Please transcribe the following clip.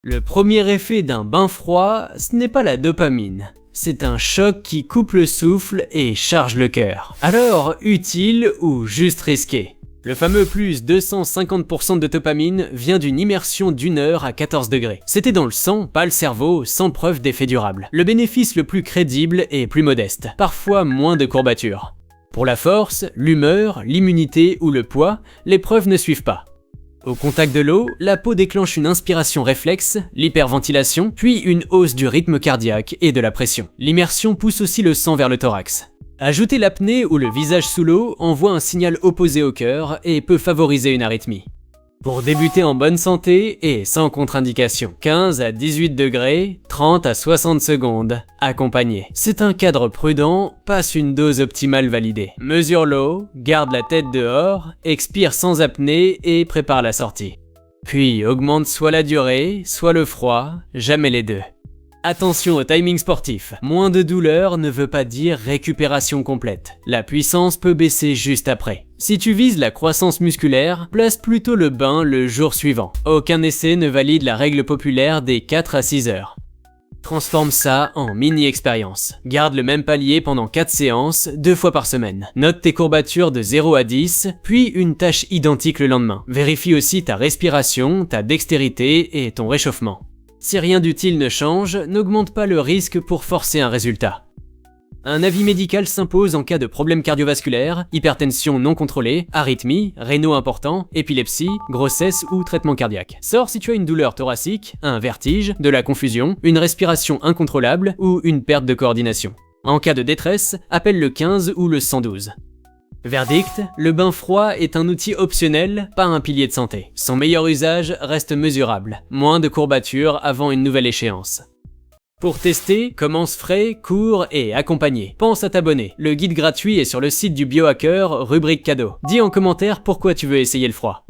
Le premier effet d'un bain froid, ce n'est pas la dopamine. C'est un choc qui coupe le souffle et charge le cœur. Alors, utile ou juste risqué? Le fameux plus 250% de dopamine vient d'une immersion d'1 heure à 14 degrés. C'était dans le sang, pas le cerveau, sans preuve d'effet durable. Le bénéfice le plus crédible est plus modeste, parfois moins de courbatures. Pour la force, l'humeur, l'immunité ou le poids, les preuves ne suivent pas. Au contact de l'eau, la peau déclenche une inspiration réflexe, l'hyperventilation, puis une hausse du rythme cardiaque et de la pression. L'immersion pousse aussi le sang vers le thorax. Ajouter l'apnée ou le visage sous l'eau envoie un signal opposé au cœur et peut favoriser une arythmie. Pour débuter en bonne santé et sans contre-indication, 15 à 18 degrés, 30 à 60 secondes, accompagné. C'est un cadre prudent, passe une dose optimale validée. Mesure l'eau, garde la tête dehors, expire sans apnée et prépare la sortie. Puis augmente soit la durée, soit le froid, jamais les deux. Attention au timing sportif, moins de douleur ne veut pas dire récupération complète. La puissance peut baisser juste après. Si tu vises la croissance musculaire, place plutôt le bain le jour suivant. Aucun essai ne valide la règle populaire des 4 à 6 heures. Transforme ça en mini-expérience. Garde le même palier pendant 4 séances, 2 fois par semaine. Note tes courbatures de 0 à 10, puis une tâche identique le lendemain. Vérifie aussi ta respiration, ta dextérité et ton réchauffement. Si rien d'utile ne change, n'augmente pas le risque pour forcer un résultat. Un avis médical s'impose en cas de problème cardiovasculaire, hypertension non contrôlée, arythmie, rénaux importants, épilepsie, grossesse ou traitement cardiaque. Sors si tu as une douleur thoracique, un vertige, de la confusion, une respiration incontrôlable ou une perte de coordination. En cas de détresse, appelle le 15 ou le 112. Verdict, le bain froid est un outil optionnel, pas un pilier de santé. Son meilleur usage reste mesurable, moins de courbatures avant une nouvelle échéance. Pour tester, commence frais, court et accompagné. Pense à t'abonner. Le guide gratuit est sur le site du biohacker, rubrique cadeau. Dis en commentaire pourquoi tu veux essayer le froid.